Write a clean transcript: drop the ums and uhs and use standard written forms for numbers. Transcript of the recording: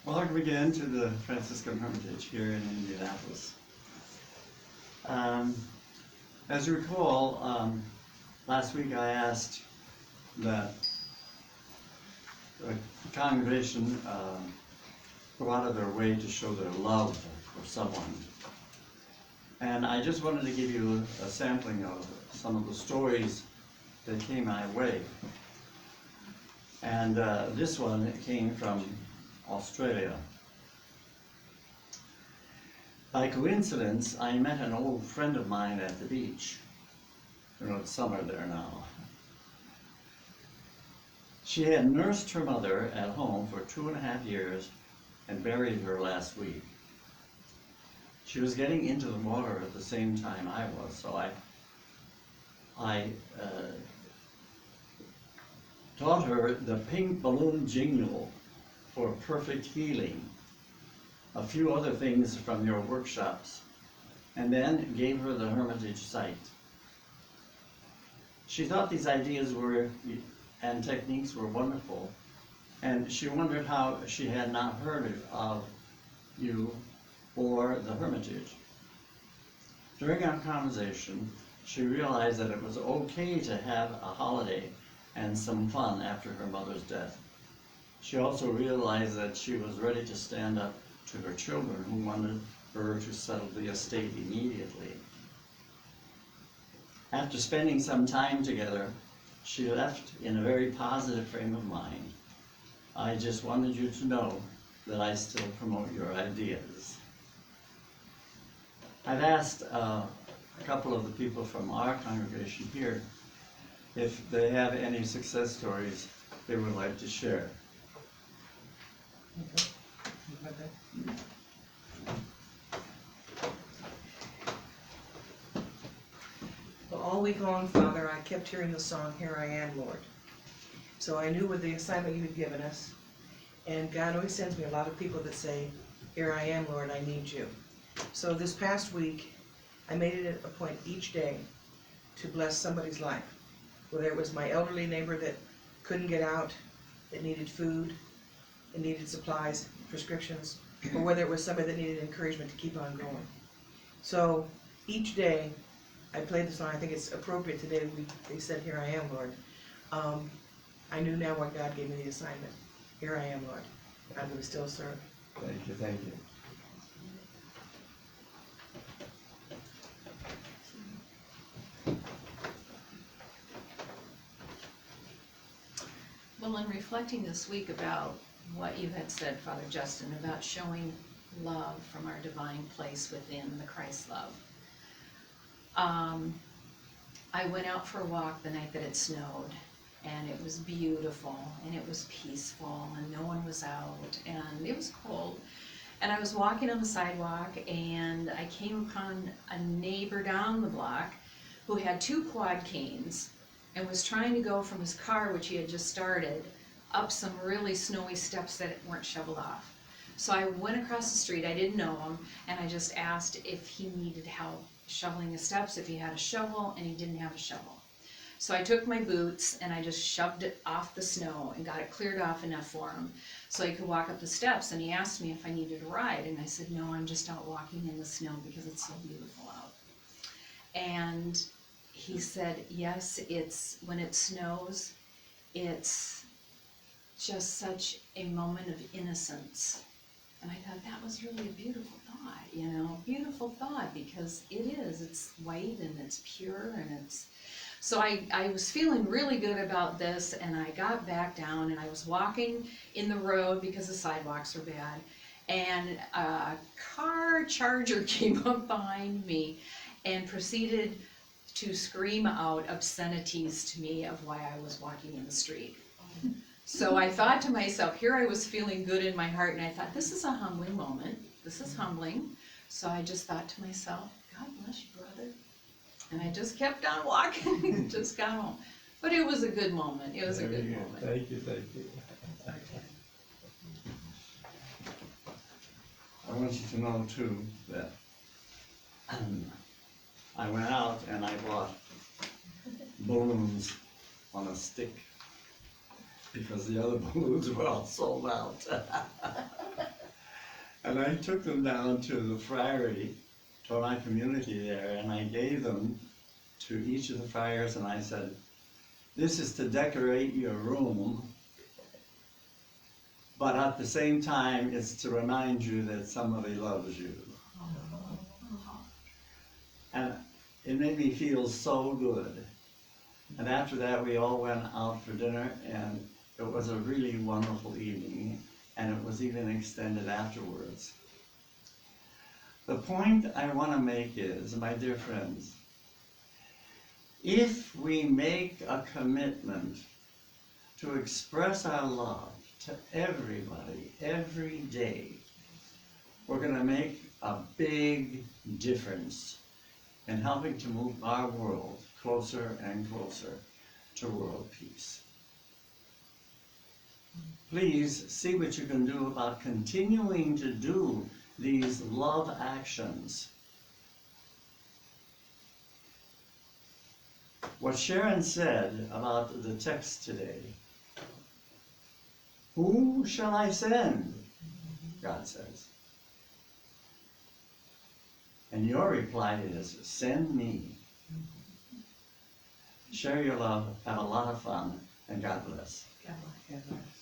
Welcome again to the Franciscan Hermitage here in Indianapolis. As you recall, last week I asked that the congregation go out of their way to show their love for someone. And I just wanted to give you a sampling of some of the stories that came my way. And this one came from Australia. By coincidence, I met an old friend of mine at the beach. You know, it's summer there now. She had nursed her mother at home for 2.5 years and buried her last week. She was getting into the water at the same time I was, so I taught her the pink balloon jingle for perfect healing, a few other things from your workshops, and then gave her the Hermitage site. She thought these ideas and techniques were wonderful, and she wondered how she had not heard of you or the Hermitage. During our conversation, she realized that it was okay to have a holiday and some fun after her mother's death. She also realized that she was ready to stand up to her children who wanted her to settle the estate immediately. After spending some time together, she left in a very positive frame of mind. I just wanted you to know that I still promote your ideas. I've asked a couple of the people from our congregation here if they have any success stories they would like to share. Well, all week long, Father, I kept hearing the song, "Here I Am, Lord." So I knew with the assignment you had given us, and God always sends me a lot of people that say, "Here I am, Lord, I need you." So this past week, I made it a point each day to bless somebody's life. Whether it was my elderly neighbor that couldn't get out, that needed food, that needed supplies, prescriptions, or whether it was somebody that needed encouragement to keep on going. So each day, I played the song. I think it's appropriate today. They said, "Here I am, Lord." I knew now why God gave me the assignment. Here I am, Lord. I'm going to still serve. Thank you, thank you. Well, in reflecting this week about what you had said, Father Justin, about showing love from our divine place within, the Christ love, I went out for a walk the night that it snowed, and it was beautiful, and it was peaceful, and no one was out, and it was cold. And I was walking on the sidewalk, and I came upon a neighbor down the block who had 2 quad canes and was trying to go from his car, which he had just started, up some really snowy steps that weren't shoveled off. So I went across the street, I didn't know him, and I just asked if he needed help shoveling the steps, if he had a shovel, and he didn't have a shovel. So I took my boots and I just shoved it off the snow and got it cleared off enough for him so he could walk up the steps. And he asked me if I needed a ride, and I said, "No, I'm just out walking in the snow because it's so beautiful out." And he said, "Yes, when it snows, it's just such a moment of innocence." And I thought that was really a beautiful thought, you know, beautiful thought, because it's white and it's pure and it's... So I was feeling really good about this, and I got back down and I was walking in the road because the sidewalks were bad, and a car charger came up behind me and proceeded to scream out obscenities to me of why I was walking in the street. So I thought to myself, here I was feeling good in my heart, and I thought, this is a humbling moment. This is humbling. So I just thought to myself, God bless you, brother. And I just kept on walking, just got home. But it was a good moment. It was a good moment. Thank you, thank you. I want you to know, too, that I went out and I bought balloons on a stick because the other balloons were all sold out. And I took them down to the friary, to my community there, and I gave them to each of the friars, and I said, this is to decorate your room, but at the same time, it's to remind you that somebody loves you. And it made me feel so good. And after that, we all went out for dinner, and it was a really wonderful evening, and it was even extended afterwards. The point I want to make is, my dear friends, if we make a commitment to express our love to everybody, every day, we're going to make a big difference in helping to move our world closer and closer to world peace. Please see what you can do about continuing to do these love actions. What Sharon said about the text today, who shall I send? God says. And your reply is, send me. Share your love, have a lot of fun, and God bless. God bless. Yeah.